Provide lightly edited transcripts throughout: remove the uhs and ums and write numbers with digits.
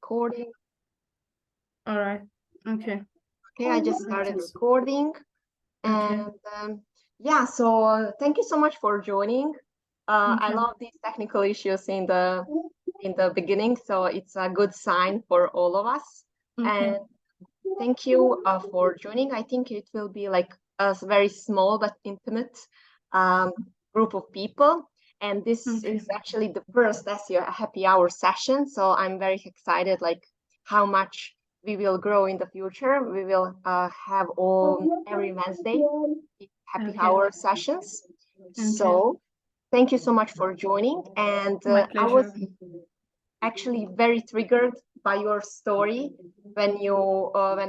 recording. All right. Okay. Okay, I just started recording. And yeah, so thank you so much for joining. I love these technical issues in the beginning, so it's a good sign for all of us. And thank you for joining. I think it will be like a very small but intimate group of people. And this is actually the first SEO Happy Hour session. So I'm very excited, like how much we will grow in the future. We will have every Wednesday Happy Hour sessions. So thank you so much for joining. And I was actually very triggered by your story when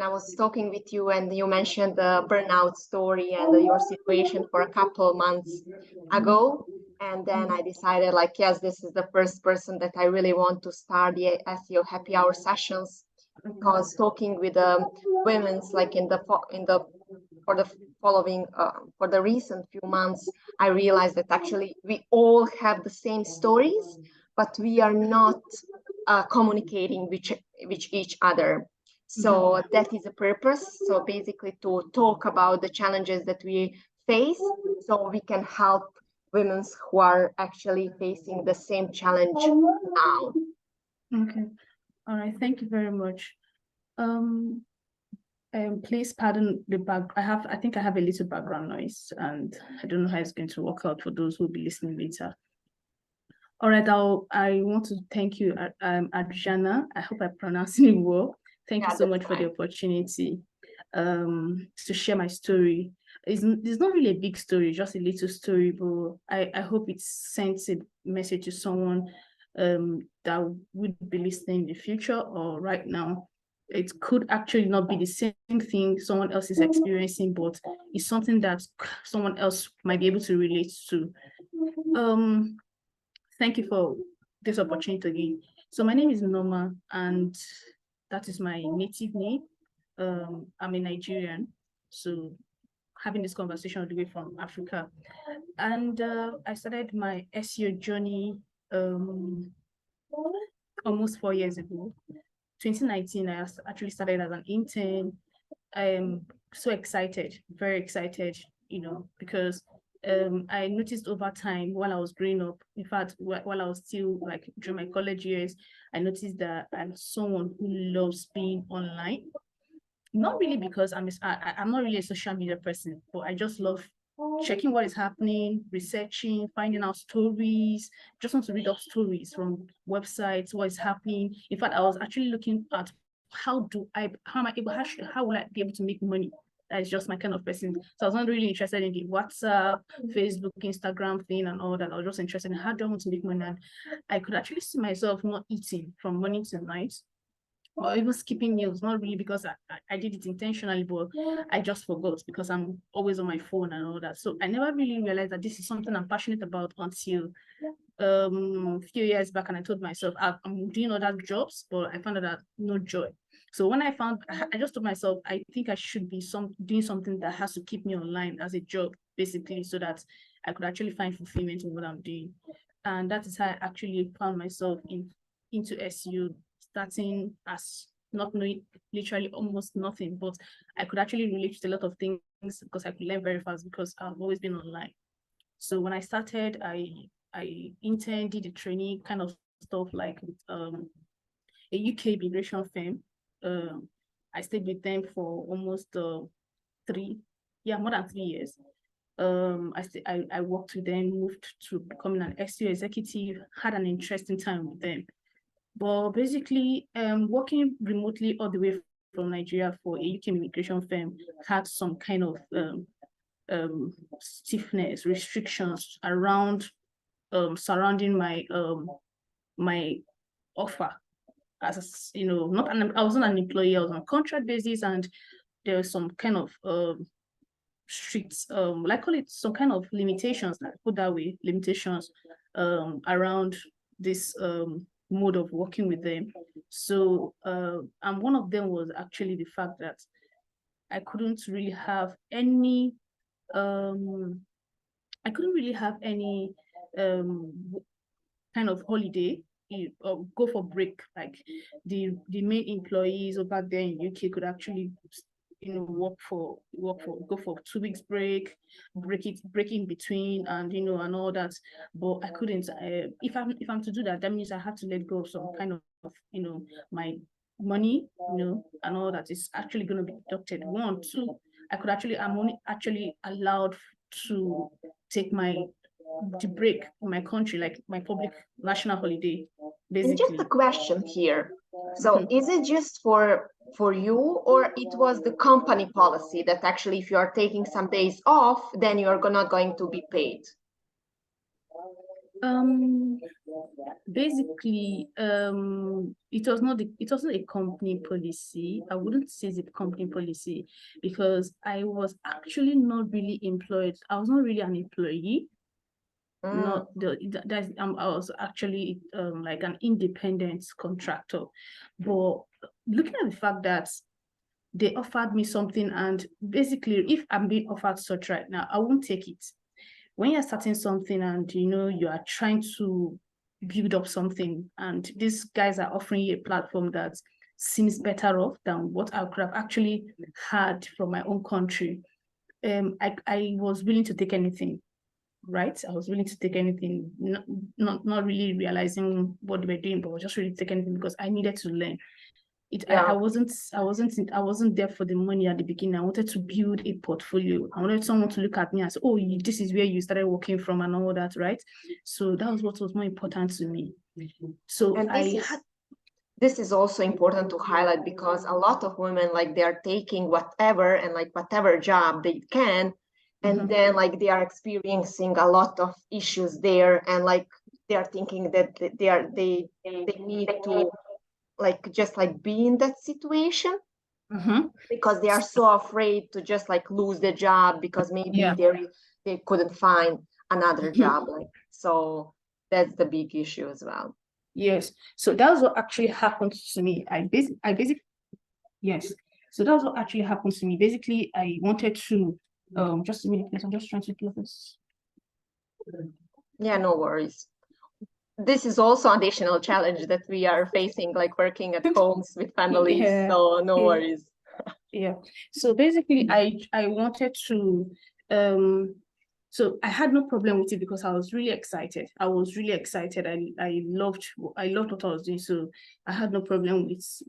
I was talking with you and you mentioned the burnout story and your situation for a couple months ago. And then I decided, like, yes, this is the first person that I really want to start the SEO Happy Hour sessions, because talking with women's like for the recent few months, I realized that actually we all have the same stories, but we are not communicating with each other. So that is the purpose. So basically to talk about the challenges that we face so we can help women who are actually facing the same challenge now. Okay. All right. Thank you very much. Please pardon the back. I think I have a little background noise, and I don't know how it's going to work out for those who will be listening later. All right, I want to thank you, Adriana. I hope I'm pronouncing it well. Thank you so much for the opportunity to share my story. It's not really a big story, just a little story, but I hope it sends a message to someone that would be listening in the future or right now. It could actually not be the same thing someone else is experiencing, but it's something that someone else might be able to relate to. Thank you for this opportunity. So my name is Nneoma, and that is my native name. I'm a Nigerian, so having this conversation all the way from Africa. And I started my SEO journey almost 4 years ago. 2019, I actually started as an intern. I'm so excited, very excited, because I noticed over time while I was growing up, in fact, while I was still like during my college years, I noticed that I'm someone who loves being online. Not really because I'm not really a social media person, but I just love checking what is happening, researching, finding out stories. Just want to read up stories from websites, what is happening. In fact, I was actually looking at how will I be able to make money? That is just my kind of person. So I was not really interested in the WhatsApp, Facebook, Instagram thing and all that. I was just interested in how do I want to make money. And I could actually see myself not eating from morning to night, or even skipping meals, not really because I did it intentionally, but I just forgot because I'm always on my phone and all that. So I never really realized that this is something I'm passionate about until a few years back, and I told myself I'm doing other jobs, but I found out that no joy. So when I just told myself, I think I should be doing something that has to keep me online as a job, basically, so that I could actually find fulfillment in what I'm doing. And that is how I actually found myself into SEO, starting as not knowing literally almost nothing, but I could actually relate to a lot of things because I could learn very fast because I've always been online. So when I started, I interned, did a training kind of stuff like with a UK immigration firm. I stayed with them for almost more than 3 years. I worked with them, moved to becoming an SEO executive, had an interesting time with them. But basically, working remotely all the way from Nigeria for a UK immigration firm had some kind of stiffness, restrictions around surrounding my offer. As I wasn't an employee, I was on a contract basis, and there was some kind of strict, call it some kind of limitations, put that way, limitations around this mode of working with them. So and one of them was actually the fact that I couldn't really have any kind of holiday go for break. Like the main employees over there in UK could actually, go for 2 weeks break in between, and and all that. But I couldn't. If I'm to do that, that means I have to let go of some kind of my money, and all that is actually going to be deducted. 1, 2, I'm only actually allowed to take the break in my country, like my public national holiday, basically. And just a question here. So is it just for you, or it was the company policy that actually if you are taking some days off, then you are not going to be paid? Basically, it wasn't a company policy. I wouldn't say it's a company policy, because I was actually not really employed. I was not really an employee. Not I was actually like an independent contractor. But looking at the fact that they offered me something, and basically if I'm being offered such right now, I won't take it. When you're starting something and you are trying to build up something, and these guys are offering you a platform that seems better off than what I could have actually had from my own country, I was willing to take anything. Right, I was willing to take anything, not really realizing what they were doing, but I was just ready to take anything because I needed to learn. I wasn't there for the money at the beginning. I wanted to build a portfolio. I wanted someone to look at me and say, oh, this is where you started working from and all that, right? So that was what was more important to me. So this is also important to highlight, because a lot of women, like, they are taking whatever and like whatever job they can, and then like they are experiencing a lot of issues there, and like they are thinking that they need to like just like be in that situation, because they are so afraid to just like lose the job, because maybe they couldn't find another job. Like, so that's the big issue as well. Yes, so that's what actually happened to me. Yes, so that's what actually happened to me. Basically, I wanted to just a minute, please. I'm just trying to do this. Yeah, no worries. This is also an additional challenge that we are facing, like working at homes with families. So no worries. Yeah. So basically, I wanted to so I had no problem with it because I was really excited. I loved what I was doing. So I had no problem with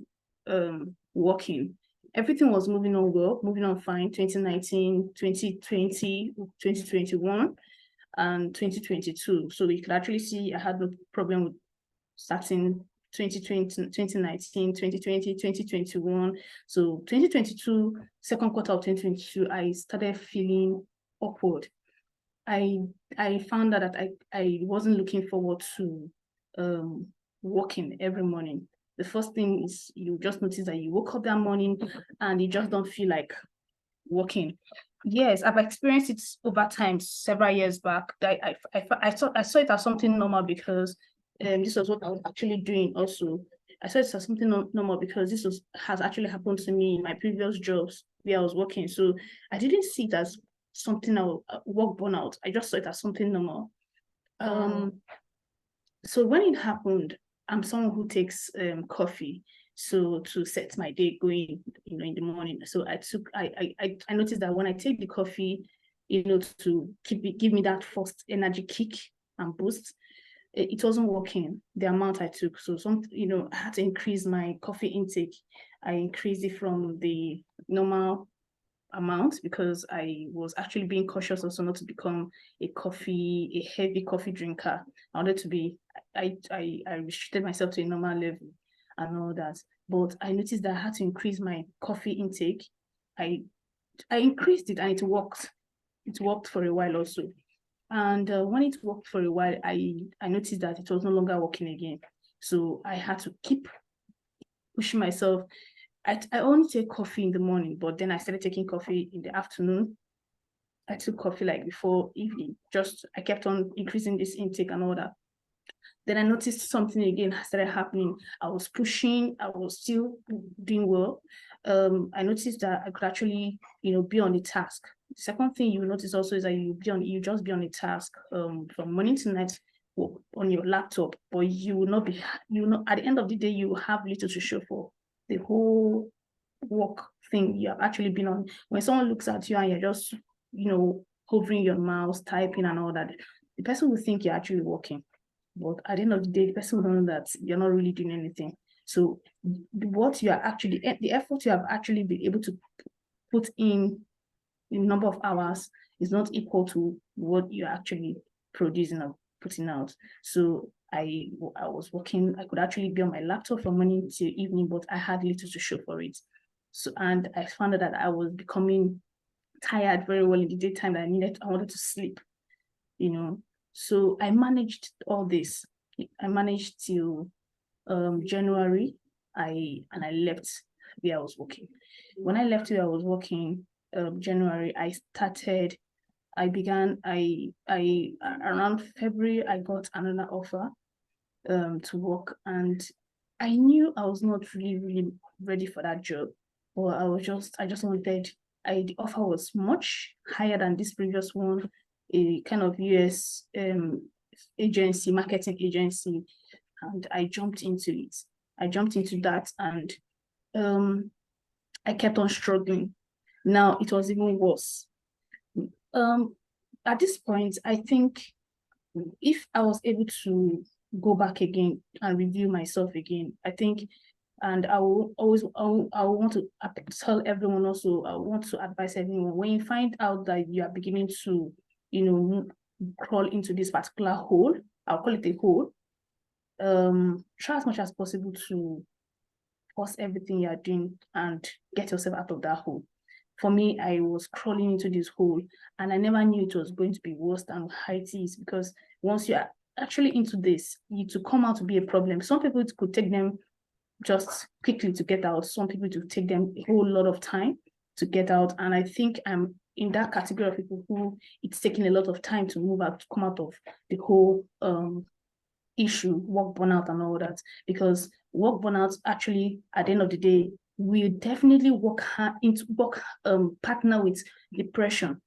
working. Everything was moving on well, moving on fine. 2019, 2020, 2021, and 2022. So we could actually see I had no problem with starting 2020, 2019, 2020, 2021. So 2022, second quarter of 2022, I started feeling awkward. I found out that I wasn't looking forward to working every morning. The first thing is you just notice that you woke up that morning and you just don't feel like working. Yes, I've experienced it over time, several years back. I saw it as something normal, because this was what I was actually doing also. I saw it as something normal because has actually happened to me in my previous jobs where I was working. So I didn't see it as something work burnout. I just saw it as something normal. So when it happened, I'm someone who takes coffee, so to set my day going, in the morning. So I noticed that when I take the coffee, to give me that first energy kick and boost, it wasn't working, the amount I took. So I had to increase my coffee intake. I increased it from the normal amount because I was actually being cautious also not to become a heavy coffee drinker. I wanted to be, I restricted myself to a normal level and all that. But I noticed that I had to increase my coffee intake. I increased it and it worked. It worked for a while also. And when it worked for a while, I noticed that it was no longer working again. So I had to keep pushing myself. I only take coffee in the morning, but then I started taking coffee in the afternoon. I took coffee like before evening. I kept on increasing this intake and all that. Then I noticed something again started happening. I was pushing, I was still doing well. I noticed that I could actually, be on the task. The second thing you notice also is that you just be on a task from morning to night. on your laptop, but you will not, at the end of the day, you will have little to show for the whole work thing you have actually been on. When someone looks at you and you're just, hovering your mouse, typing and all that, the person will think you're actually working. But at the end of the day, the person will know that you're not really doing anything. So what you are actually, the effort you have actually been able to put in number of hours is not equal to what you're actually producing or putting out. So I was working, I could actually be on my laptop from morning till evening, but I had little to show for it. So, and I found out that I was becoming tired very well in the daytime that I wanted to sleep, So I managed all this. I managed till January. I left where I was working. When I left where I was working, January, around February, I got another offer to work, and I knew I was not really, really ready for that job. But I just wanted, the offer was much higher than this previous one, a kind of US agency, marketing agency, and I jumped into it. I jumped into that, and I kept on struggling. Now it was even worse. At this point, I think if I was able to go back again and review myself again, I think, and I will want to tell everyone also, I want to advise everyone, when you find out that you are beginning to, crawl into this particular hole, I'll call it a hole, try as much as possible to pause everything you're doing and get yourself out of that hole. For me, I was crawling into this hole, and I never knew it was going to be worse than how it is, because once you are actually into this, to come out to be a problem. Some people, it could take them just quickly to get out. Some people, it will take them a whole lot of time to get out. And I think I'm in that category of people who it's taking a lot of time to move out, to come out of the whole issue, work burnout and all that, because work burnout actually, at the end of the day, will definitely partner with depression.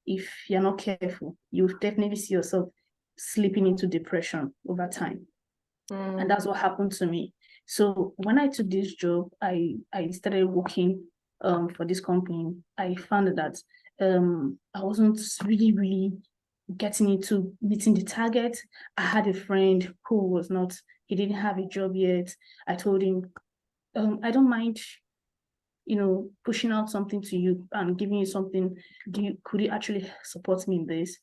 If you're not careful, you'll definitely see yourself slipping into depression over time. And that's what happened to me. So when I took this job, I started working for this company. I found that I wasn't really, really getting into meeting the target. I had a friend who he didn't have a job yet. I told him, I don't mind, pushing out something to you and giving you something. Could you actually support me in this?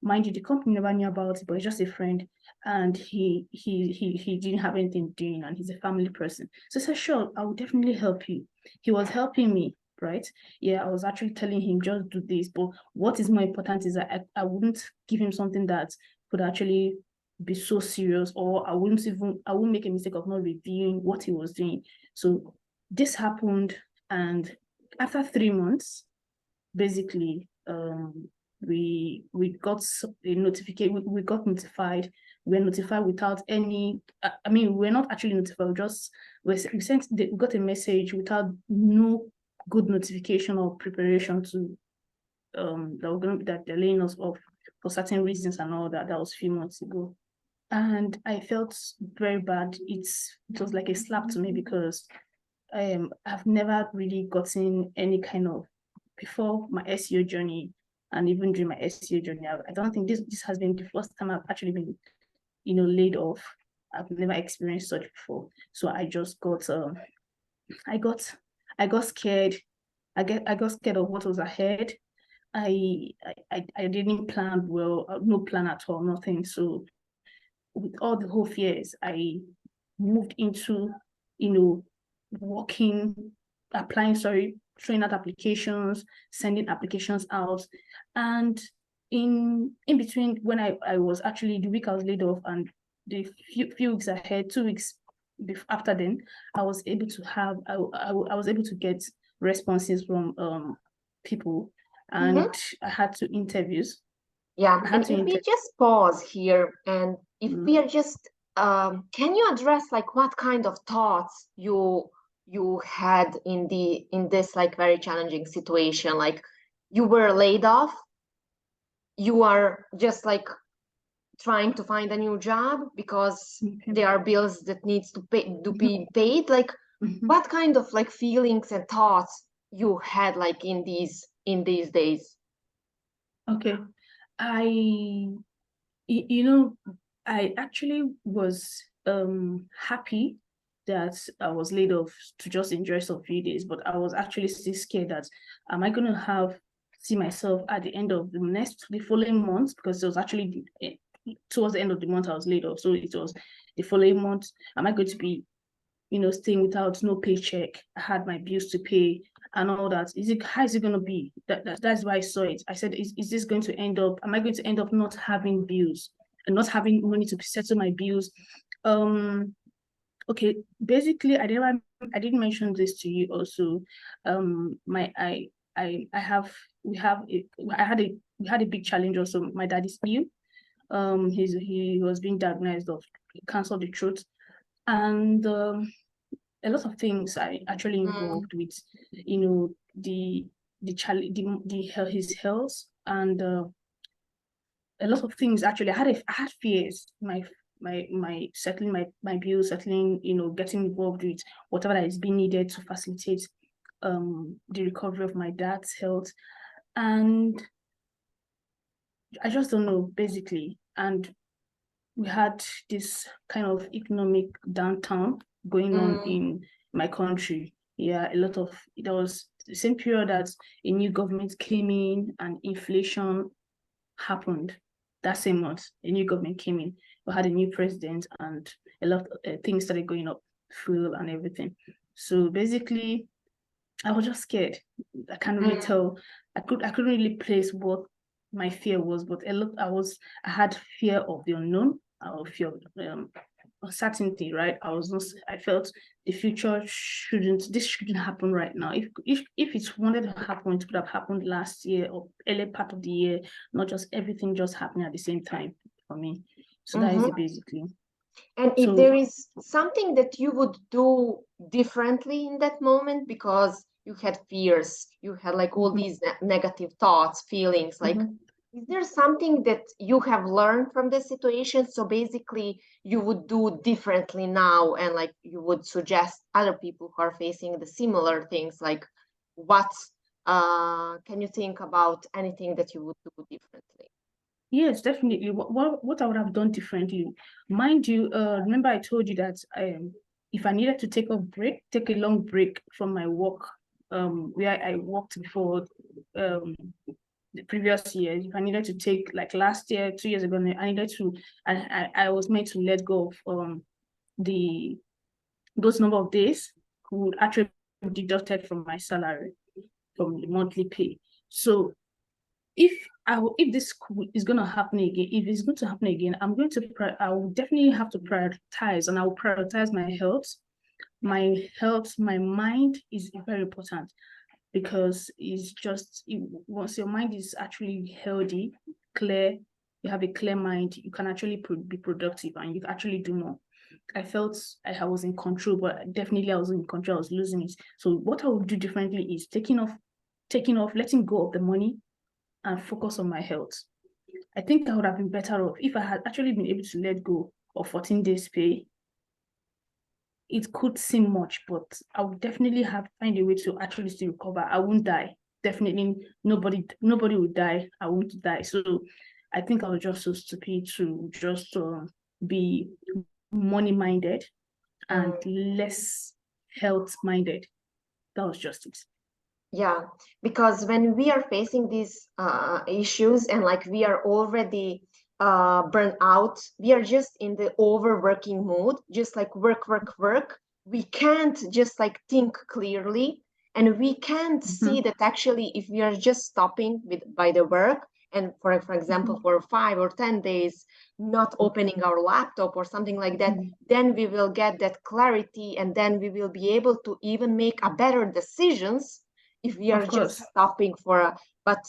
Mind you, the company never knew about it, but he's just a friend, and he didn't have anything doing, and he's a family person. So I said, sure, I will definitely help you. He was helping me, right? Yeah, I was actually telling him, just do this. But what is more important is that I wouldn't give him something that could actually be so serious, or I wouldn't make a mistake of not reviewing what he was doing. So this happened, and after 3 months, basically, we got a notification. We got notified. We were notified without any. We're not actually notified. We got a message without no good notification or preparation to that they're laying us off for certain reasons and all that. That was a few months ago, and I felt very bad. It was like a slap to me, because I've never really gotten any kind of, before my SEO journey, and even during my SEO journey, I don't think this has been the first time I've actually been, laid off. I've never experienced such before. So I just got I got scared. I got scared of what was ahead. I didn't plan well, no plan at all, nothing. So with all the whole fears, I moved into, throwing out applications, sending applications out. And in between, when I was actually, the week I was laid off, and the few weeks ahead, 2 weeks after then, I was able to get responses from people, and I had 2 interviews. Yeah, and if we just pause here, and if we are just, can you address like what kind of thoughts you had in this like very challenging situation? Like, you were laid off, you are just like trying to find a new job because Okay. there are bills that needs to be paid. Like, what kind of like feelings and thoughts you had like in these days? Okay. I, you know, I actually was happy that I was laid off to just enjoy some few days, but I was actually still scared that am I going to see myself at the end of the following month, because it was actually towards the end of the month I was laid off, so it was the following month. Am I going to be, staying without no paycheck? I had my bills to pay and all that. How is it going to be? That's why I saw it. I said, is this going to end up, am I going to end up not having bills and not having money to settle my bills? Okay, basically, I didn't mention this to you also. I have we have a, I had a we had a big challenge also. My dad is ill. He was being diagnosed of cancer of the throat, and a lot of things are actually involved with, his health, and a lot of things. Actually, I had fears. My settling my bills, settling, getting involved with whatever that is being needed to facilitate the recovery of my dad's health. And I just don't know, basically. And we had this kind of economic downturn going on in my country. Yeah, there was the same period that a new government came in and inflation happened. That same month, a new government came in. We had a new president, and a lot of things started going up, fuel and everything. So basically, I was just scared. I can't really tell. I couldn't really place what my fear was, but I had fear of the unknown, or fear of uncertainty, right? I felt the future this shouldn't happen right now. If it wanted to happen, it could have happened last year or early part of the year, not just everything just happening at the same time for me. So that is it basically. And if there is something that you would do differently in that moment, because you had fears, you had like all these negative thoughts, feelings, like, is there something that you have learned from the situation? So basically, you would do differently now, and like you would suggest other people who are facing the similar things, like what can you think about anything that you would do differently? Yes, definitely. What I would have done differently, mind you, remember I told you that if I needed to take a long break from my work, where I worked before, the previous year, if I needed to take, like last year, 2 years ago, I was meant to let go of those number of days would actually be deducted from my salary, from the monthly pay. So if this is going to happen again, if it's going to happen again, I will definitely have to prioritize, and I will prioritize my health. My mind is very important, because once your mind is actually healthy, clear, you have a clear mind, you can actually be productive, and you can actually do more. I felt I was in control, but definitely I was in control. I was losing it. So what I would do differently is taking off, letting go of the money, and focus on my health. I think I would have been better off if I had actually been able to let go of 14 days pay. It could seem much, but I would definitely find a way to actually still recover. I won't die. Definitely nobody would die. I won't die. So I think I was just so stupid to just be money minded and less health minded. That was just it. Yeah, because when we are facing these issues, and like we are already burnt out, we are just in the overworking mode, just like work, work, work. We can't just like think clearly, and we can't see that actually if we are just stopping by the work, and for example, for 5 or 10 days, not opening our laptop or something like that, then we will get that clarity, and then we will be able to even make a better decisions if we are just stopping but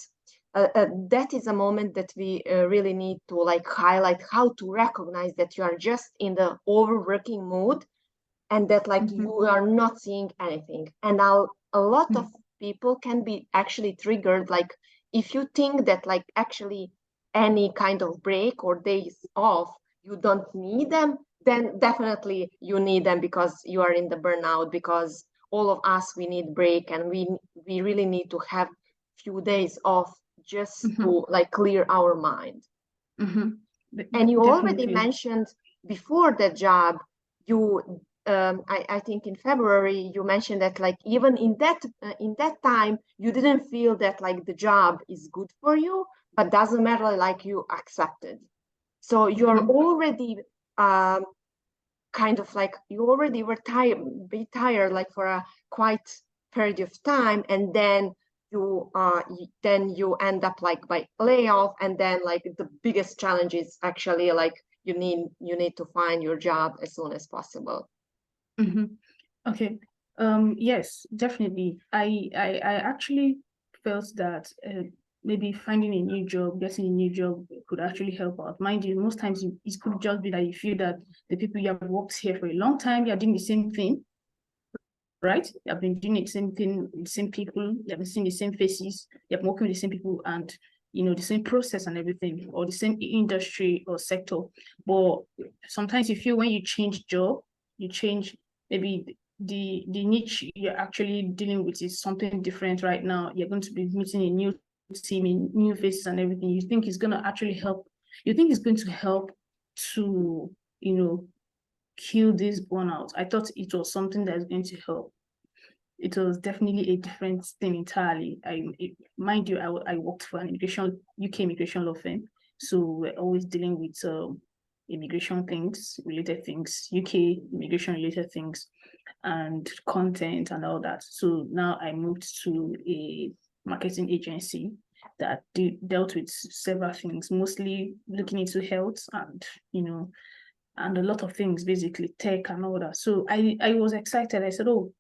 that is a moment that we really need to like highlight, how to recognize that you are just in the overworking mood, and that like you are not seeing anything. And a lot of people can be actually triggered, like if you think that like actually any kind of break or days off, you don't need them, then definitely you need them because you are in the burnout, because all of us, we need break, and we really need to have few days off just to like clear our mind. And you already mentioned before the job, you I think in February you mentioned that like even in that time you didn't feel that like the job is good for you, but doesn't matter, like you accepted. So you're already kind of like you already were tired like for a quite period of time, and then you end up like by layoff, and then like the biggest challenge is actually like you need to find your job as soon as possible. Okay. Yes, definitely. I actually felt that maybe finding a new job, getting a new job could actually help out. Mind you, most times it could just be that you feel that the people you have worked here for a long time, you're doing the same thing, right? You have been doing the same thing, the same people, you have been seeing the same faces, you have been working with the same people, and the same process and everything, or the same industry or sector. But sometimes you feel when you change job, you change maybe the niche you're actually dealing with is something different right now. You're going to be meeting a new team, in new faces and everything. You think it's going to actually help. You think it's going to help to, kill this burnout. I thought it was something that's going to help. It was definitely a different thing entirely. Mind you, I worked for an UK immigration law firm. So we're always dealing with immigration things, related things, UK immigration related things, and content and all that. So now I moved to a marketing agency that dealt with several things, mostly looking into health and a lot of things, basically tech and all that. So I was excited. I said, oh,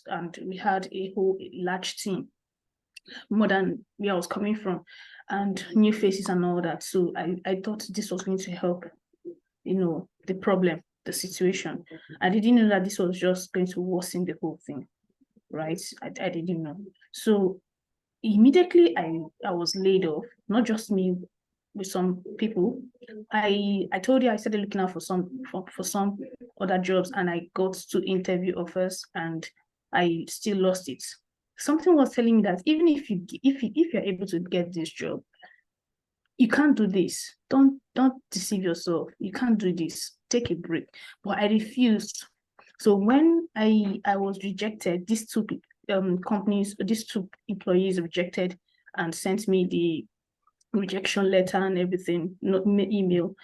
and we had a whole large team, more than where I was coming from, and new faces and all that. So I thought this was going to help, the problem, the situation. I didn't know that this was just going to worsen the whole thing, right? I didn't know. So immediately I was laid off, not just me, with some people. I told you I started looking out for some other jobs, and I got 2 interview offers, and I still lost it. Something was telling me that even if you're able to get this job, you can't do this. Don't deceive yourself. You can't do this. Take a break. But I refused. So when I was rejected, these 2 companies, these 2 employees rejected and sent me the rejection letter and everything, not email,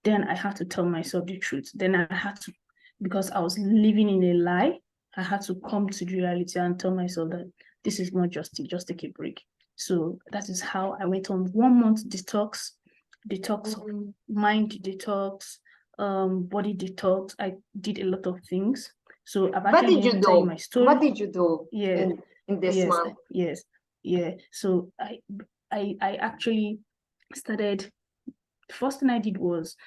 then I had to tell myself the truth. Then I had to, because I was living in a lie, I had to come to the reality and tell myself that this is not just take a break. So that is how I went on 1 month detox, mind detox, body detox. I did a lot of things. So I've actually been telling my story. What did you do in this month? Yeah. So I actually started. The first thing I did was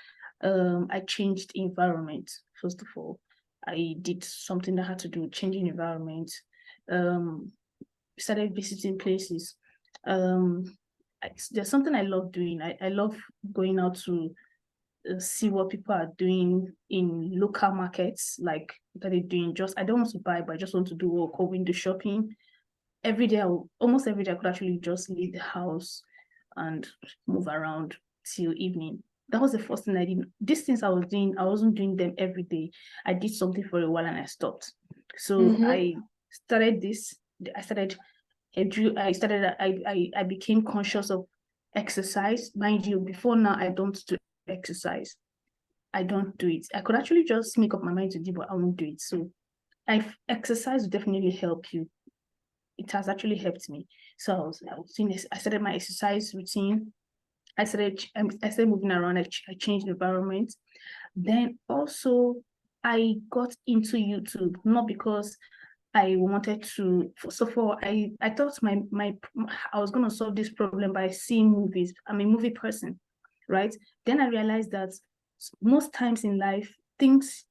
I changed environment. First of all, I did something that had to do with changing environment. Started visiting places. There's something I love doing. I love going out to see what people are doing in local markets, like what are they doing. I don't want to buy, but I just want to do what we call window shopping. Almost every day, I could actually just leave the house and move around till evening. That was the first thing I did. These things I was doing, I wasn't doing them every day. I did something for a while and I stopped. So I started this. I became conscious of exercise. Mind you, before now, I don't do exercise. I don't do it. I could actually just make up my mind to do, but I won't do it. So exercise will definitely help you. It has actually helped me. So I was doing this. I started my exercise routine. I started moving around. I changed the environment. Then also I got into YouTube, not because I wanted to. First of all, I thought I was going to solve this problem by seeing movies. I'm a movie person, right? Then I realized that most times in life, things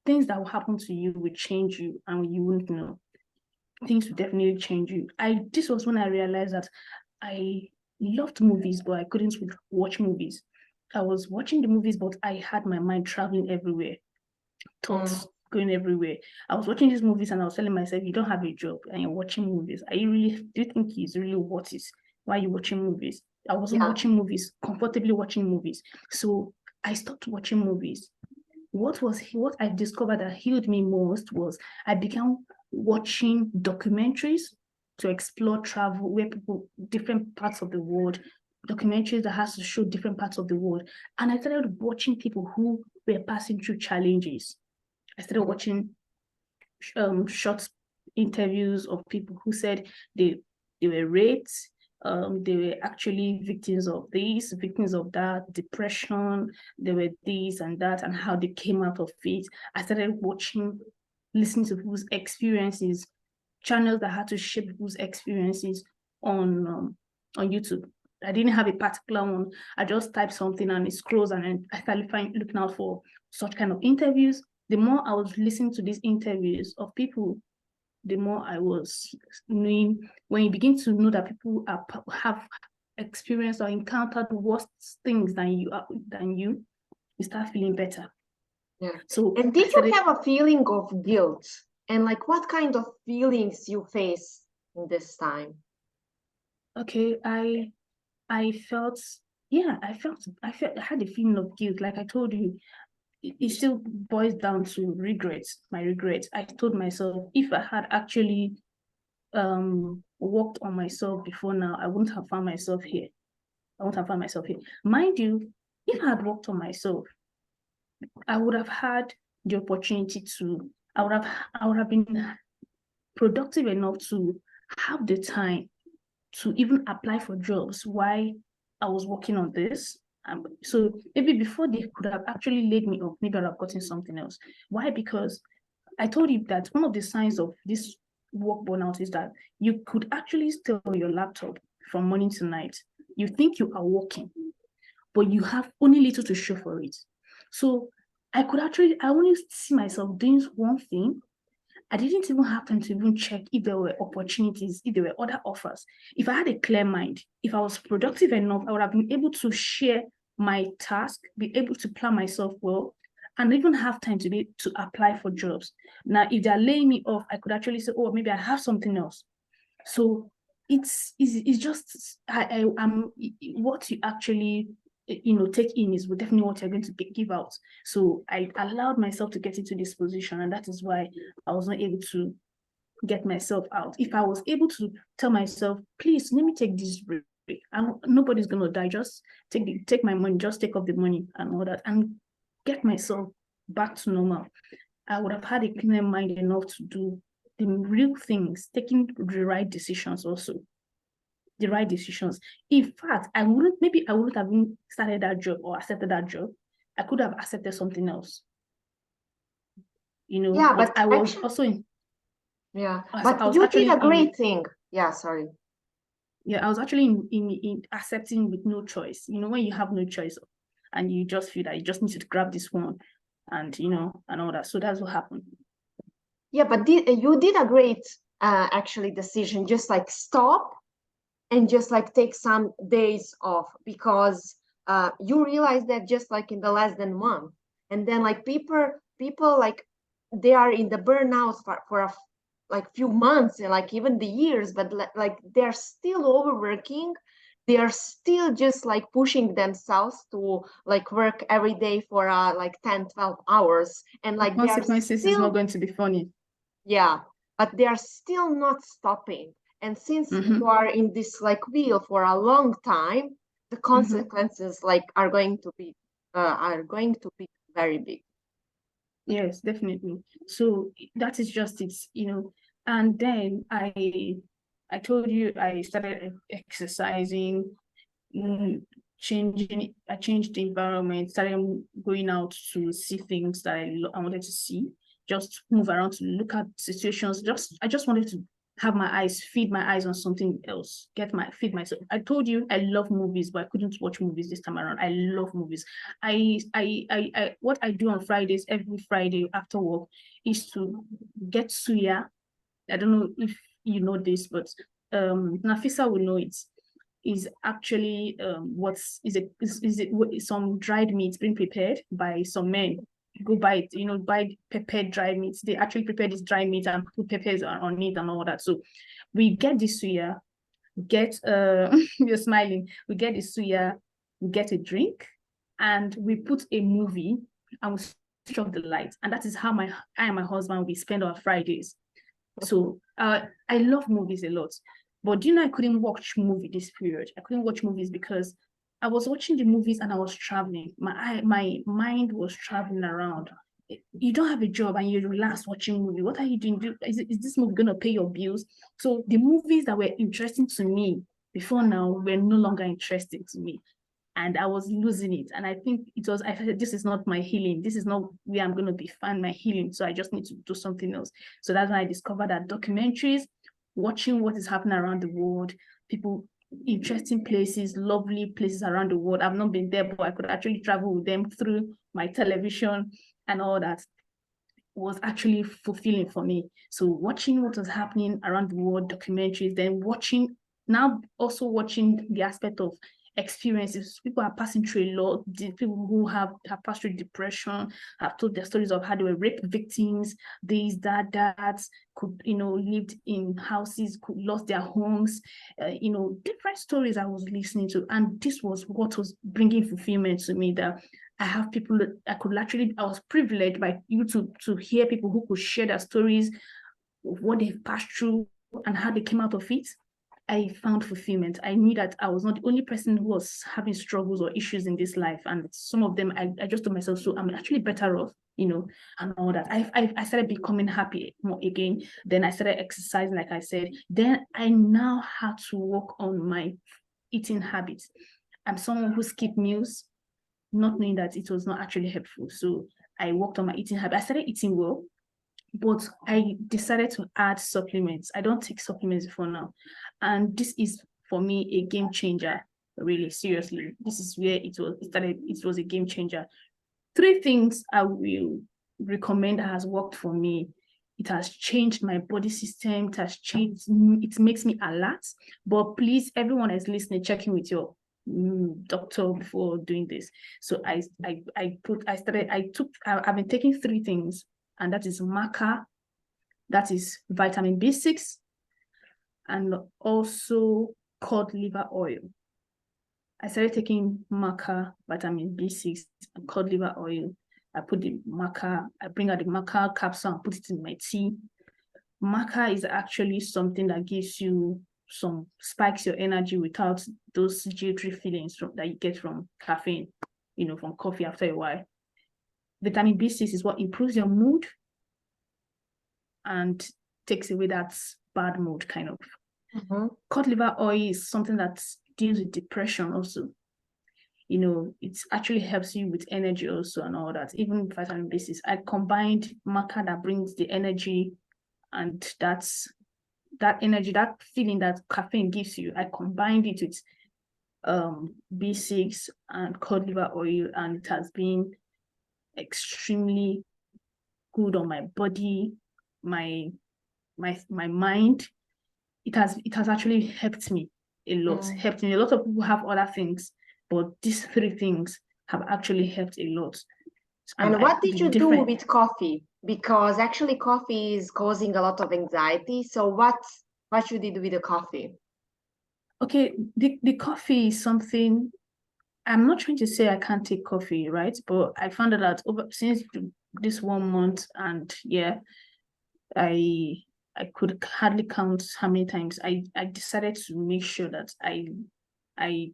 that will happen to you will change you, and you wouldn't know. Things will definitely change you. This was when I realized that I loved movies, but I couldn't watch movies. I was watching the movies, but I had my mind traveling everywhere, thoughts going everywhere. I was watching these movies and I was telling myself, you don't have a job and you're watching movies. Do you think it's really worth it? Why are you watching movies? I wasn't watching movies, comfortably watching movies. So I stopped watching movies. What I discovered that healed me most was I began watching documentaries to explore travel, where people, different parts of the world, documentaries that has to show different parts of the world. And I started watching people who were passing through challenges. I started watching short interviews of people who said they were raped, they were actually victims of this, victims of that, depression, they were this and that, and how they came out of it. I started watching, listening to people's experiences, channels that had to share people's experiences on YouTube. I didn't have a particular one. I just typed something and it scrolls, and then I started looking out for such kind of interviews. The more I was listening to these interviews of people, the more I was knowing. When you begin to know that people have experienced or encountered worse things than you start feeling better. Yeah. So, and did you have a feeling of guilt? And like, what kind of feelings you face in this time? Okay, I felt, I had a feeling of guilt. Like I told you, it still boils down to regrets, my regrets. I told myself, if I had actually worked on myself before now, I wouldn't have found myself here. Mind you, if I had worked on myself, I would have had the opportunity to, I would have been productive enough to have the time to even apply for jobs while I was working on this. So maybe before they could have actually laid me off, maybe I'd have gotten something else. Why? Because I told you that one of the signs of this work burnout is that you could actually stay on your laptop from morning to night. You think you are working, but you have only little to show for it. So I only see myself doing one thing. I didn't even have time to even check if there were opportunities, if there were other offers. If I had a clear mind, if I was productive enough, I would have been able to share my task, be able to plan myself well, and even have time to apply for jobs. Now, if they're laying me off, I could actually say, oh, maybe I have something else. So it's just I'm what you actually take in is definitely what you're going to give out. So I allowed myself to get into this position, and that is why I was not able to get myself out. If I was able to tell myself, please let me take this break, nobody's gonna die, just take my money, just take off the money and all that, and get myself back to normal, I would have had a clear mind enough to do the real things, taking the right decisions also. The right decisions. In fact, I wouldn't have even started that job or accepted that job. I could have accepted something else. Yeah, but I was actually, also in. Yeah, I but was you actually did a great thing. Yeah, sorry. Yeah, I was actually in accepting with no choice. When you have no choice and you just feel that you just need to grab this one and and all that. So that's what happened. Yeah, but you did a great actually decision, just like stop and just like take some days off, because you realize that just like in the less than month, and then like people like they are in the burnout for a like few months and like even the years, but like they're still overworking. They are still just like pushing themselves to like work every day for like 10-12 hours, and The like they are consequences is not still, going to be funny. yeah, but they are still not stopping. And since you are in this like wheel for a long time, the consequences like are going to be very big. Yes, definitely. So that is just it, And then I told you I started exercising, I changed the environment, started going out to see things that I wanted to see, just move around to look at situations. I just wanted to feed my eyes on something else, feed myself. I told you I love movies, but I couldn't watch movies this time around. I love movies. What I do on Fridays, every Friday after work, is to get suya. I don't know if you know this, but Nafisa will know it. is actually some dried meats being prepared by some men. Go buy it, buy prepared dried meats. They actually prepare this dry meat and put peppers on it and all that. So we get this suya, you're smiling. We get the suya, we get a drink, and we put a movie and we switch off the light. And that is how I and my husband, we spend our Fridays. So I love movies a lot. But I couldn't watch movie this period. I couldn't watch movies because I was watching the movies and I was traveling. My mind was traveling around. You don't have a job and you relax watching movie. What are you doing? Is this movie going to pay your bills? So the movies that were interesting to me before now were no longer interesting to me. And I was losing it. And I think I said, this is not my healing. This is not where I'm going to find my healing. So I just need to do something else. So that's when I discovered that documentaries, watching what is happening around the world, people, interesting places, lovely places around the world. I've not been there, but I could actually travel with them through my television and all that was actually fulfilling for me. So watching what was happening around the world, documentaries, then also watching the aspect of experiences. People are passing through a lot. The people who have passed through depression have told their stories of how they were rape victims, dads could, lived in houses, could lost their homes, different stories I was listening to. And this was what was bringing fulfillment to me, that I have people that I was privileged by YouTube to hear people who could share their stories, what they've passed through and how they came out of it. I found fulfillment. I knew that I was not the only person who was having struggles or issues in this life. And some of them, I just told myself, so I'm actually better off, and all that. I started becoming happy more again. Then I started exercising, like I said. Then I now had to work on my eating habits. I'm someone who skipped meals, not knowing that it was not actually helpful. So I worked on my eating habit. I started eating well, but I decided to add supplements. I don't take supplements before now. And this is, for me, a game changer, really, seriously. This is where it was a game changer. 3 things I will recommend that has worked for me. It has changed my body system. It makes me alert. But please, everyone is listening, check in with your doctor before doing this. So I've been taking 3 things, and that is maca, that is vitamin B6, and also cod liver oil. I started taking maca, vitamin B6, and cod liver oil. I bring out the maca capsule and put it in my tea. Maca is actually something that gives you spikes your energy without those jittery feelings that you get from caffeine, from coffee after a while. Vitamin B6 is what improves your mood and takes away that bad mood, kind of. Cod liver oil is something that deals with depression also. It actually helps you with energy also and all that. Even vitamin B6, I combined maca that brings the energy, and that energy, that feeling that caffeine gives you. I combined it with B6 and cod liver oil, and it has been extremely good on my body, my mind. It has actually helped me a lot. Helped me. A lot of people have other things, but these 3 things have actually helped a lot. And what did you do with coffee? Because actually coffee is causing a lot of anxiety. So what should you do with the coffee? Okay, the coffee is something, I'm not trying to say I can't take coffee, right? But I found out that since this 1 month, and I could hardly count how many times I decided to make sure that I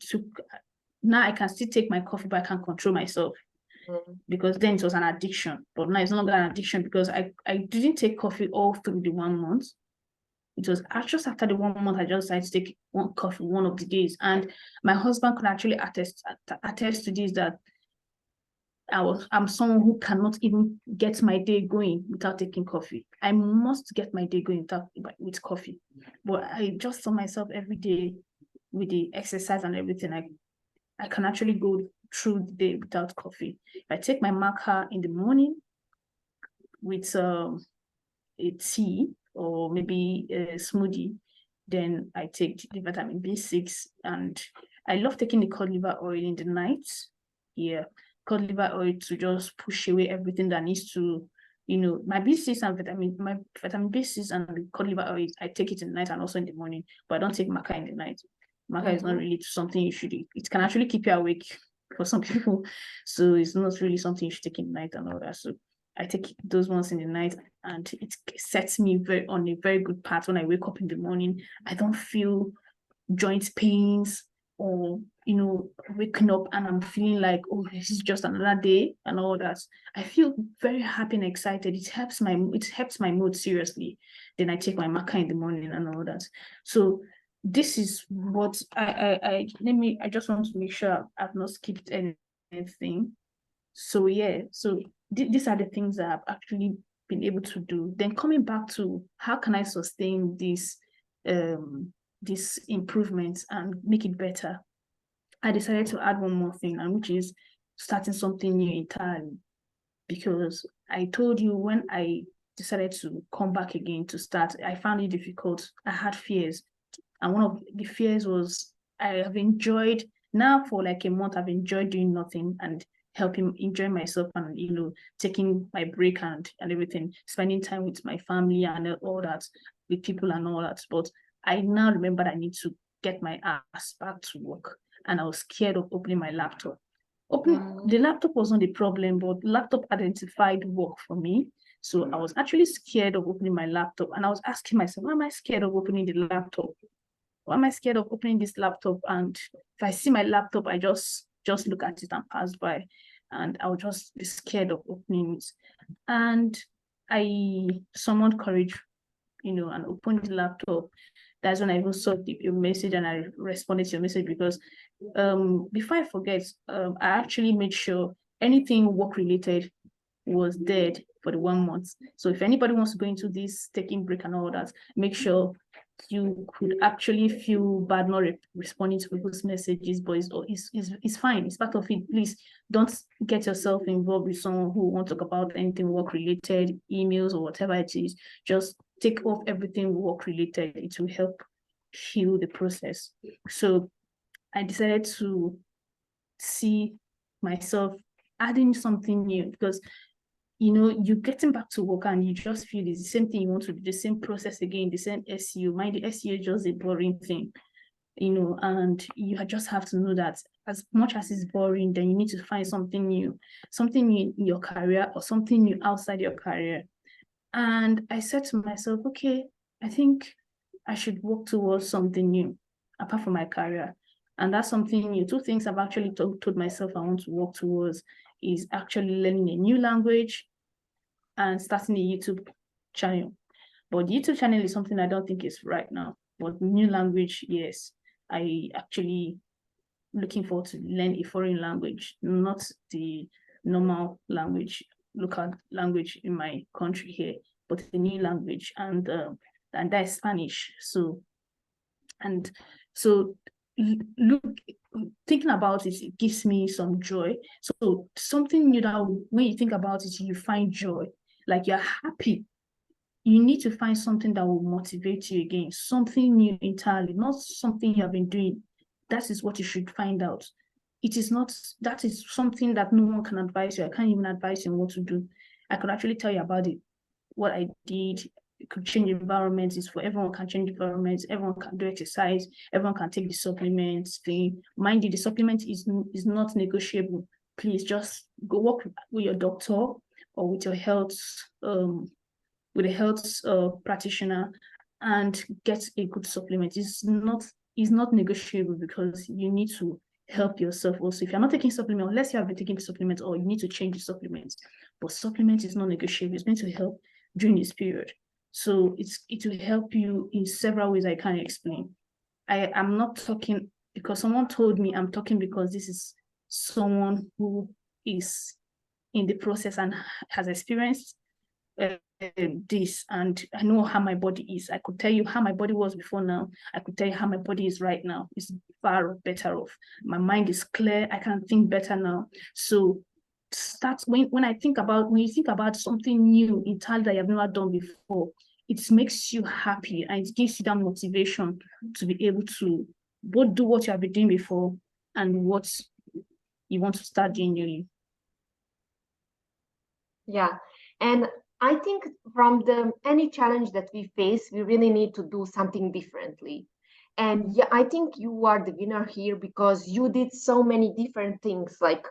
took. Now I can still take my coffee, but I can't control myself. Because then it was an addiction, but now it's no longer an addiction because I didn't take coffee all through the 1 month. It was just after the 1 month I just decided to take one coffee one of the days, and my husband could actually attest to this, that I'm someone who cannot even get my day going without taking coffee. I must get my day going with coffee. But I just saw myself every day with the exercise and everything. I can actually go through the day without coffee. I take my maca in the morning with a tea or maybe a smoothie. Then I take the vitamin B6, and I love taking the cod liver oil in the night. Yeah, cod liver oil to just push away everything that needs to, my B6 and my vitamin B6 and the cod liver oil, I take it in the night and also in the morning, but I don't take maca in the night. Maca is not really something you should eat. It can actually keep you awake for some people. So it's not really something you should take in the night and all that. So I take those ones in the night, and it sets me on a very good path. When I wake up in the morning, I don't feel joint pains, or waking up and I'm feeling like, oh, this is just another day and all that. I feel very happy and excited. It helps my mood seriously. Then I take my maca in the morning and all that. So this is what I just want to make sure I've not skipped anything. So yeah, so these are the things that I've actually been able to do. Then coming back to how can I sustain these improvements and make it better, I decided to add one more thing, and which is starting something new entirely. Because I told you, when I decided to come back again to start, I found it difficult. I had fears. And one of the fears was, I have enjoyed, now for like a month, I've enjoyed doing nothing and enjoy myself, and taking my break and everything, spending time with my family and all that, with people and all that. But I now remember I need to get my ass back to work, and I was scared of opening my laptop. The laptop wasn't the problem, but laptop identified work for me. So I was actually scared of opening my laptop, and I was asking myself, why am I scared of opening the laptop? Why am I scared of opening this laptop? And if I see my laptop, I just look at it and pass by, and I'll just be scared of opening it. And I summoned courage, and opened the laptop. That's when I even saw your message, and I responded to your message, because before I forget, I actually made sure anything work related was dead for the 1 month. So if anybody wants to go into this taking break and all that, make sure you could actually feel bad not responding to people's messages, but it's fine. It's part of it. Please don't get yourself involved with someone who won't talk about anything work related, emails or whatever it is. Just take off everything work related. It will help heal the process. So I decided to see myself adding something new, because you're getting back to work and you just feel it's the same thing you want to do, the same process again, the same SEO. Mind the SEO is just a boring thing, and you just have to know that as much as it's boring, then you need to find something new in your career, or something new outside your career. And I said to myself, okay, I think I should work towards something new apart from my career. And that's something new. Two things I've actually told myself I want to work towards is actually learning a new language and starting a YouTube channel. But the YouTube channel is something I don't think is right now. But new language, yes. I actually looking forward to learn a foreign language, not the normal language, local language in my country here, but a new language, and that is Spanish. So thinking about it, it gives me some joy. So something new that when you think about it, you find joy, like you're happy. You need to find something that will motivate you again, something new entirely, not something you have been doing. That is what you should find out. It is not, that is something that no one can advise you. I can't even advise you on what to do. I could actually tell you about it, what I did. It could change environments. It's for everyone can change environments. Everyone can do exercise. Everyone can take the supplements thing. Mind you, the supplement is not negotiable. Please just go work with your doctor or with your health with a health practitioner and get a good supplement. It's not negotiable, because you need to help yourself also. If you're not taking supplement, unless you have been taking supplements, or you need to change the supplements, but supplement is not negotiable. It's going to help during this period. So it will help you in several ways I can't explain. I'm not talking because someone told me. I'm talking because this is someone who is in the process and has experienced this, and I know how my body is. I could tell you how my body was before now. I could tell you how my body is right now. It's far better off. My mind is clear. I can think better now. So when you think about something new entirely that you have never done before, it makes you happy and it gives you that motivation to be able to both do what you have been doing before and what you want to start doing newly. Yeah, and I think from any challenge that we face, we really need to do something differently. And yeah, I think you are the winner here because you did so many different things. Like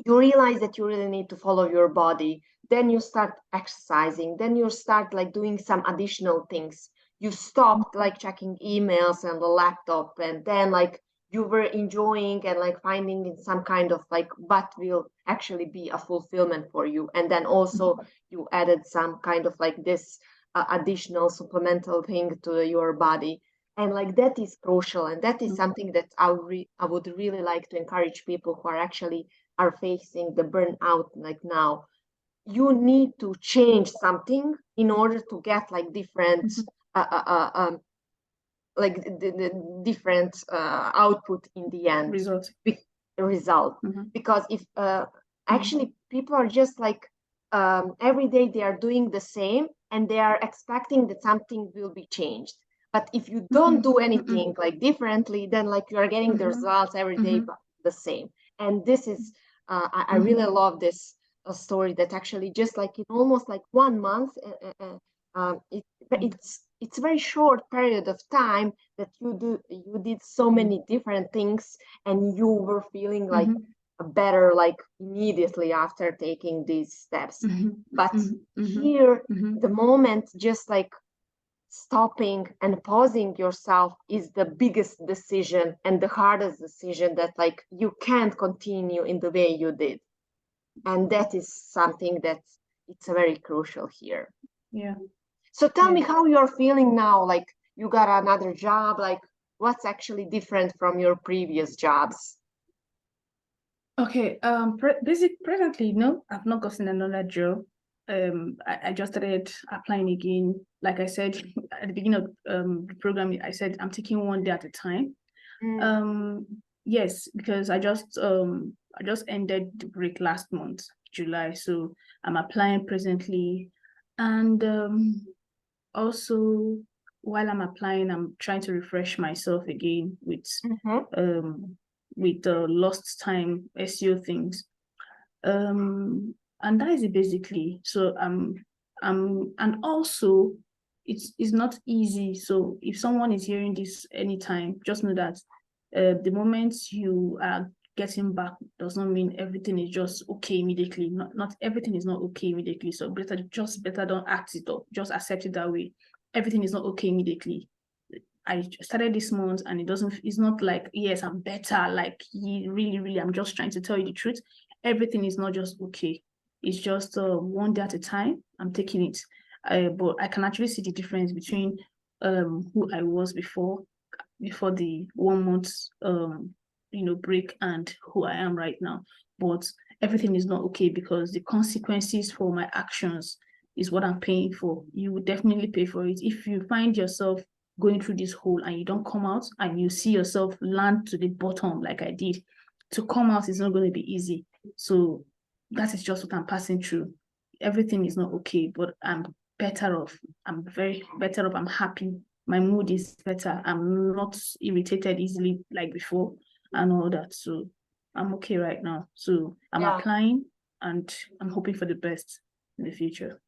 you realize that you really need to follow your body, then you start exercising, then you start like doing some additional things. You stopped like checking emails and the laptop, and then like you were enjoying and like finding in some kind of like what will actually be a fulfillment for you. And then also you added some kind of like this additional supplemental thing to your body. And like that is crucial, and that is something that I would really like to encourage people who are facing the burnout like now. You need to change something in order to get like different like the different output in the end Result. result. Because if actually people are just like every day they are doing the same and they are expecting that something will be changed. But if you don't do anything like differently, then like you are getting the results every day but the same. And this is I really love this story that actually just like in almost like 1 month it's a very short period of time that you did so many different things and you were feeling like better like immediately after taking these steps. But here the moment just like stopping and pausing yourself is the biggest decision and the hardest decision, that like you can't continue in the way you did. And that is something that it's very crucial here. Yeah. So tell me how you're feeling now. Like you got another job, like what's actually different from your previous jobs? Okay, presently, no, I've not gotten another job. I just started applying again. Like I said at the beginning of the program, I said I'm taking one day at a time. Yes, because I just ended the break last month, July, so I'm applying presently. And also while I'm applying, I'm trying to refresh myself again with the lost time SEO things. And that is it basically. So and also it's not easy. So if someone is hearing this anytime, just know that the moment you are getting back does not mean everything is just okay immediately. Not everything is not okay immediately. So better don't act it up. Just accept it that way. Everything is not okay immediately. I started this month and it's not like, yes, I'm better. Like really, I'm just trying to tell you the truth. Everything is not just okay. It's just one day at a time. I'm taking it. But I can actually see the difference between who I was before the 1 month break and who I am right now. But everything is not okay because the consequences for my actions is what I'm paying for. You would definitely pay for it if you find yourself going through this hole and you don't come out and you see yourself land to the bottom like I did. To come out is not going to be easy. So that is just what I'm passing through. Everything is not okay, but I'm better off. I'm very better off. I'm happy. My mood is better. I'm not irritated easily like before and all that. So I'm okay right now. So I'm applying and I'm hoping for the best in the future.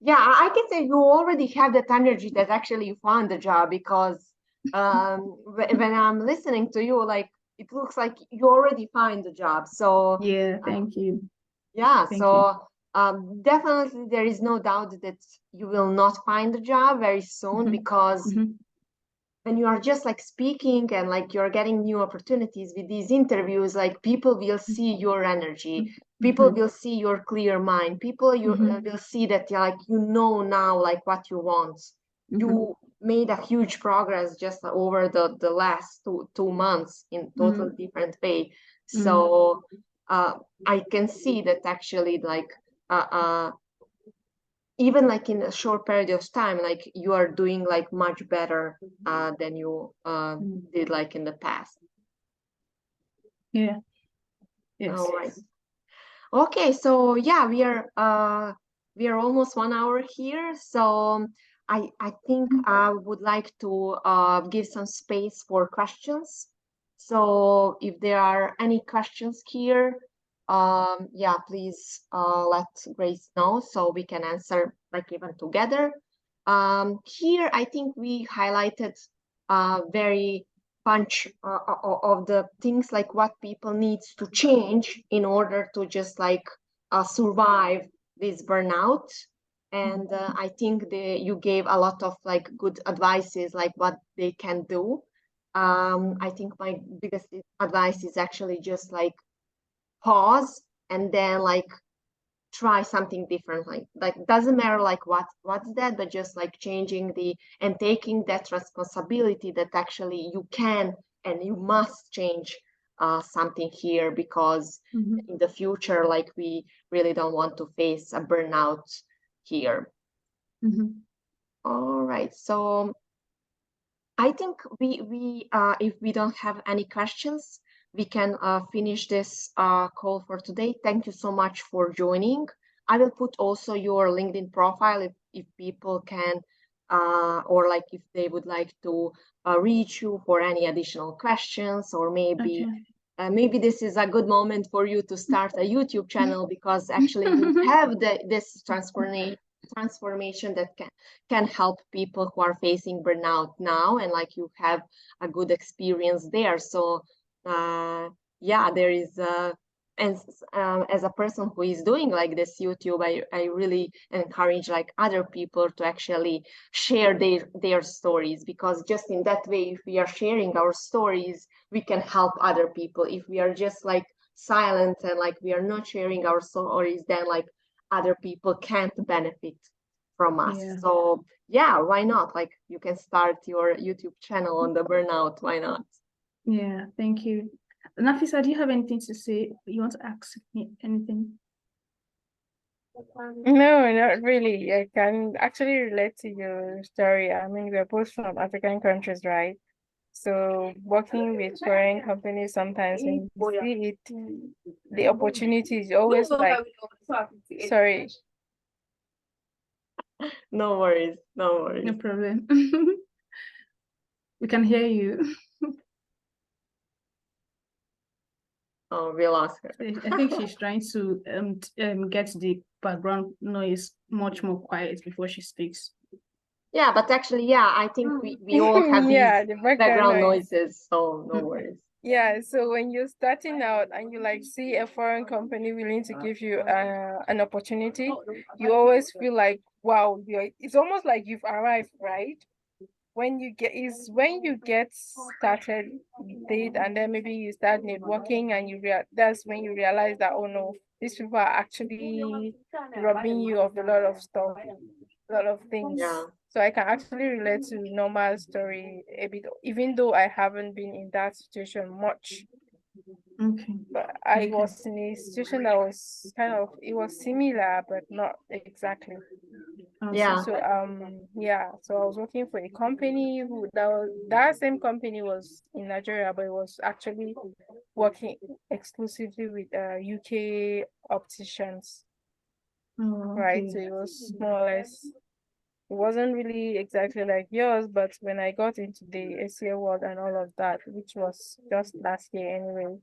Yeah, I can say you already have that energy that actually you found the job, because when I'm listening to you, like it looks like you already find the job. So yeah, thank you. Yeah, so definitely there is no doubt that you will not find a job very soon, because when you are just like speaking and like you're getting new opportunities with these interviews, like people will see your energy, people will see your clear mind, people will see that like you know now like what you want. You made a huge progress just over the last two months in total different way. So I can see that actually like even like in a short period of time, like you are doing like much better than you did like in the past. Yeah. Yes. All right. Okay, so yeah, we are we are almost 1 hour here, so I think I would like to give some space for questions. So if there are any questions here, yeah, please let Grace know so we can answer like even together. Here, I think we highlighted very bunch of the things like what people needs to change in order to just like survive this burnout. And I think you gave a lot of like good advices, like what they can do. I think my biggest advice is actually just like pause and then like try something different. Like doesn't matter like what's that, but just like changing the and taking that responsibility that actually you can and you must change something here, because in the future, like we really don't want to face a burnout here. All right, so I think we if we don't have any questions, we can finish this call for today. Thank you so much for joining. I will put also your LinkedIn profile if people can or like if they would like to reach you for any additional questions, or maybe maybe this is a good moment for you to start a YouTube channel, because actually you have this transformation that can help people who are facing burnout now, and like you have a good experience there. So yeah, there is and as a person who is doing like this YouTube, I really encourage like other people to actually share their stories, because just in that way, if we are sharing our stories, we can help other people. If we are just like silent and like we are not sharing our stories, then like other people can't benefit from us. So yeah, why not? Like you can start your YouTube channel on the burnout. Why not? Yeah, thank you. Nafisa, do you have anything to say? You want to ask me anything? No, not really. I can actually relate to your story. I mean, we're both from African countries, right? So working with foreign companies, sometimes when you see it, the opportunity is always like, sorry. No worries, no worries. No problem. We can hear you. Oh, we lost her. I think she's trying to get the background noise much more quiet before she speaks. Yeah, but actually, yeah, I think we all have Yeah, these the background noise. noises, so no worries. Yeah, so when you're starting out and you like see a foreign company willing to give you an opportunity, you always feel like, wow, it's almost like you've arrived, right? When you get started with it, and then maybe you start networking and that's when you realize that, oh no, these people are actually robbing you of a lot of stuff, a lot of things. Yeah. So I can actually relate to Nneoma's story a bit, even though I haven't been in that situation much. Okay. But I was in a situation that was it was similar, but not exactly. Yeah. So so I was working for a company that same company was in Nigeria, but it was actually working exclusively with UK opticians. Right? So it was more or less, it wasn't really exactly like yours, but when I got into the SEO world and all of that, which was just last year anyway,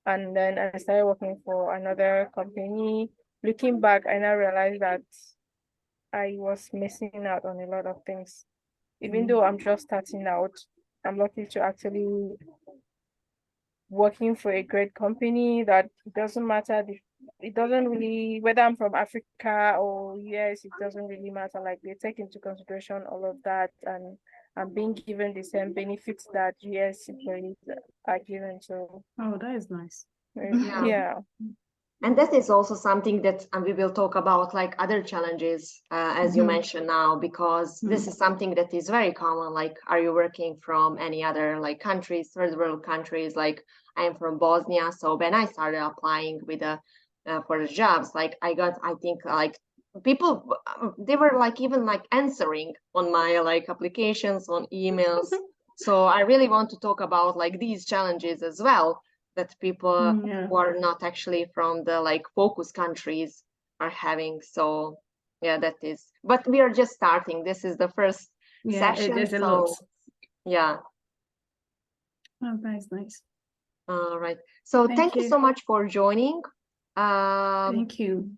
and then I started working for another company. Looking back, I now realized that I was missing out on a lot of things. Even though I'm just starting out, I'm lucky to actually working for a great company that it doesn't matter. It doesn't really, whether I'm from Africa or US, it doesn't really matter. Like they take into consideration all of that, and I'm being given the same benefits that US employees are given. So, oh, that is nice. Yeah. And that is also something that we will talk about, like other challenges, as you mentioned now, because this is something that is very common. Like, are you working from any other like countries, third world countries? Like, I am from Bosnia, so when I started applying with for the jobs, like I think like people, they were like even like answering on my like applications on emails. So I really want to talk about like these challenges as well, that people who are not actually from the like focus countries are having. So Yeah, that is. But we are just starting. This is the first Yeah, session. there's a So lot. yeah. Oh, that's nice. All right. So thank you so much for joining. Thank you.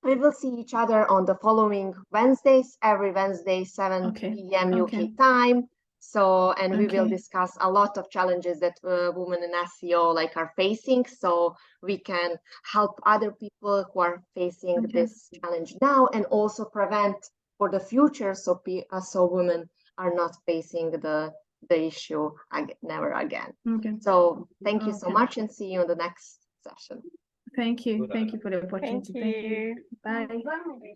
We will see each other on the following Wednesdays, every Wednesday, 7 Okay. p.m. Okay. UK time. So, and we will Okay. discuss a lot of challenges that women in SEO like are facing. So we can help other people who are facing Okay. this challenge now, and also prevent for the future, so so women are not facing the issue never again. Okay. So thank you so Okay. much, and see you in the next session. Thank you. Thank you for the opportunity. Thank you. Bye.